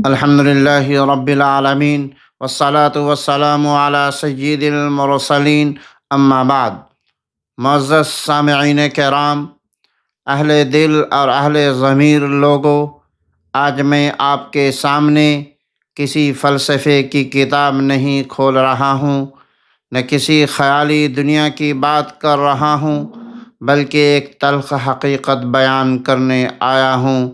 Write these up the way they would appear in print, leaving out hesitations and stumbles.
الحمد للہ رب العالمین والصلاة والسلام علی سید المرسلین، اما بعد۔ معزز سامعین کرام، اہل دل اور اہل ضمیر لوگوں، آج میں آپ کے سامنے کسی فلسفے کی کتاب نہیں کھول رہا ہوں، نہ کسی خیالی دنیا کی بات کر رہا ہوں، بلکہ ایک تلخ حقیقت بیان کرنے آیا ہوں۔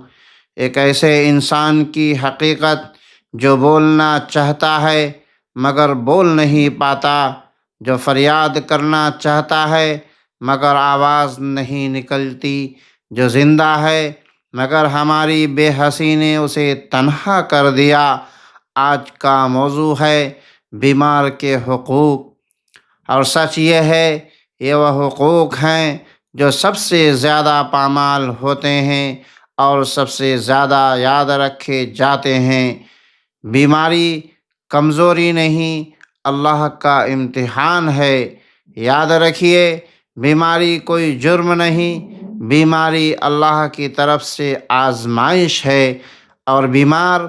ایک ایسے انسان کی حقیقت جو بولنا چاہتا ہے مگر بول نہیں پاتا، جو فریاد کرنا چاہتا ہے مگر آواز نہیں نکلتی، جو زندہ ہے مگر ہماری بے حسی نے اسے تنہا کر دیا۔ آج کا موضوع ہے بیمار کے حقوق، اور سچ یہ ہے یہ وہ حقوق ہیں جو سب سے زیادہ پامال ہوتے ہیں اور سب سے زیادہ یاد رکھے جاتے ہیں۔ بیماری کمزوری نہیں، اللہ کا امتحان ہے۔ یاد رکھیے، بیماری کوئی جرم نہیں، بیماری اللہ کی طرف سے آزمائش ہے، اور بیمار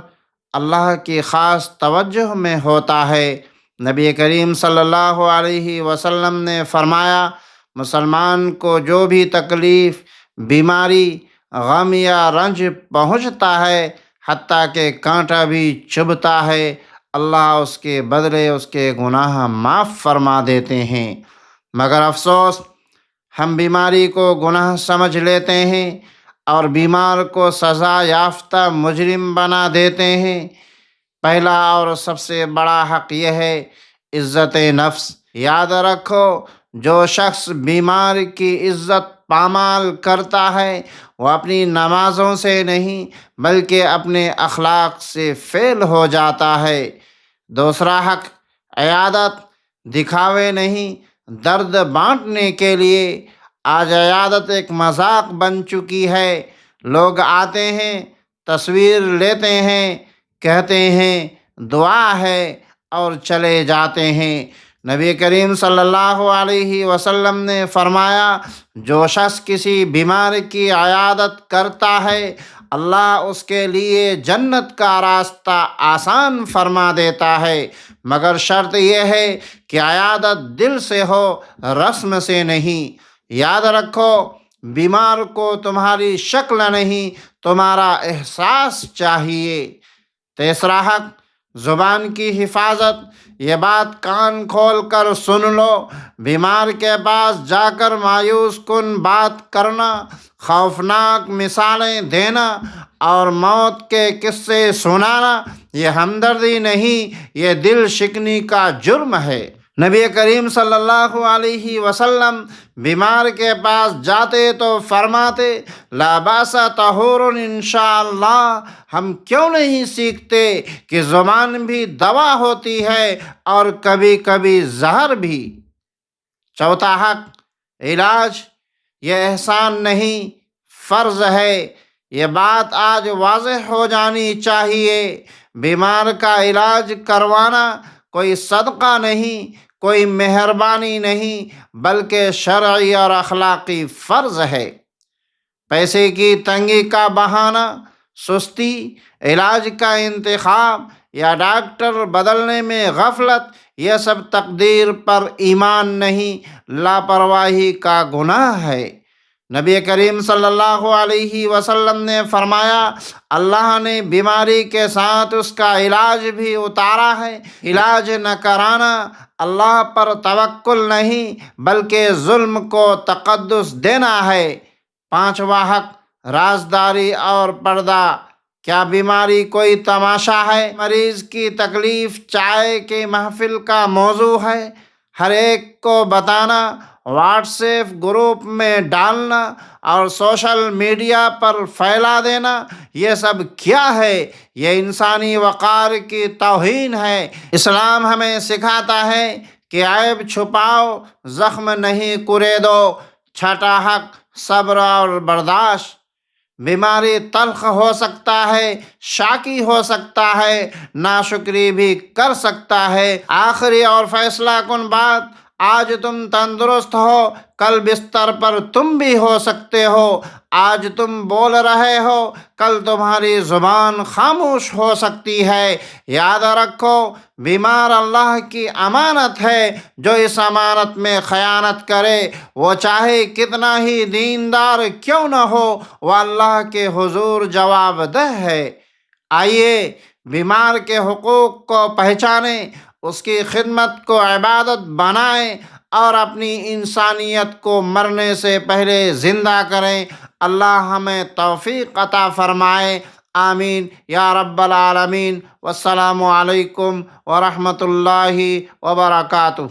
اللہ کی خاص توجہ میں ہوتا ہے۔ نبی کریم صلی اللہ علیہ وسلم نے فرمایا، مسلمان کو جو بھی تکلیف، بیماری، غم یا رنج پہنچتا ہے، حتیٰ کہ کانٹا بھی چبھتا ہے، اللہ اس کے بدلے اس کے گناہ معاف فرما دیتے ہیں۔ مگر افسوس، ہم بیماری کو گناہ سمجھ لیتے ہیں اور بیمار کو سزا یافتہ مجرم بنا دیتے ہیں۔ پہلا اور سب سے بڑا حق یہ ہے عزت نفس۔ یاد رکھو، جو شخص بیمار کی عزت پامال کرتا ہے وہ اپنی نمازوں سے نہیں بلکہ اپنے اخلاق سے فیل ہو جاتا ہے۔ دوسرا حق عیادت، دکھاوے نہیں، درد بانٹنے کے لیے۔ آج عیادت ایک مذاق بن چکی ہے۔ لوگ آتے ہیں، تصویر لیتے ہیں، کہتے ہیں دعا ہے اور چلے جاتے ہیں۔ نبی کریم صلی اللہ علیہ وسلم نے فرمایا، جو شخص کسی بیمار کی عیادت کرتا ہے اللہ اس کے لیے جنت کا راستہ آسان فرما دیتا ہے، مگر شرط یہ ہے کہ عیادت دل سے ہو، رسم سے نہیں۔ یاد رکھو، بیمار کو تمہاری شکل نہیں، تمہارا احساس چاہیے۔ تیسرا حق زبان کی حفاظت۔ یہ بات کان کھول کر سن لو، بیمار کے پاس جا کر مایوس کن بات کرنا، خوفناک مثالیں دینا اور موت کے قصے سنانا یہ ہمدردی نہیں، یہ دل شکنی کا جرم ہے۔ نبی کریم صلی اللہ علیہ وسلم بیمار کے پاس جاتے تو فرماتے، لا باس طہور انشاءاللہ۔ ہم کیوں نہیں سیکھتے کہ زبان بھی دوا ہوتی ہے اور کبھی کبھی زہر بھی۔ چوتھا حق علاج۔ یہ احسان نہیں، فرض ہے۔ یہ بات آج واضح ہو جانی چاہیے۔ بیمار کا علاج کروانا کوئی صدقہ نہیں، کوئی مہربانی نہیں، بلکہ شرعی اور اخلاقی فرض ہے۔ پیسے کی تنگی کا بہانہ، سستی، علاج کا انتخاب یا ڈاکٹر بدلنے میں غفلت، یہ سب تقدیر پر ایمان نہیں، لاپرواہی کا گناہ ہے۔ نبی کریم صلی اللہ علیہ وسلم نے فرمایا، اللہ نے بیماری کے ساتھ اس کا علاج بھی اتارا ہے۔ علاج نہ کرانا اللہ پر توکل نہیں بلکہ ظلم کو تقدس دینا ہے۔ پانچواں حق رازداری اور پردہ۔ کیا بیماری کوئی تماشا ہے؟ مریض کی تکلیف چائے کی محفل کا موضوع ہے؟ ہر ایک کو بتانا، واٹس ایپ گروپ میں ڈالنا اور سوشل میڈیا پر پھیلا دینا، یہ سب کیا ہے؟ یہ انسانی وقار کی توہین ہے۔ اسلام ہمیں سکھاتا ہے کہ عیب چھپاؤ، زخم نہیں کریدو۔ چھٹا حق صبر اور برداشت۔ بیماری تلخ ہو سکتا ہے، شاکی ہو سکتا ہے، ناشکری بھی کر سکتا ہے۔ آخری اور فیصلہ کن بات، آج تم تندرست ہو، کل بستر پر تم بھی ہو سکتے ہو۔ آج تم بول رہے ہو، کل تمہاری زبان خاموش ہو سکتی ہے۔ یاد رکھو، بیمار اللہ کی امانت ہے۔ جو اس امانت میں خیانت کرے، وہ چاہے کتنا ہی دیندار کیوں نہ ہو، وہ اللہ کے حضور جواب دہ ہے۔ آئیے بیمار کے حقوق کو پہچانیں، اس کی خدمت کو عبادت بنائیں اور اپنی انسانیت کو مرنے سے پہلے زندہ کریں۔ اللہ ہمیں توفیق عطا فرمائے، آمین یا رب العالمین۔ والسلام علیکم ورحمۃ اللہ وبرکاتہ۔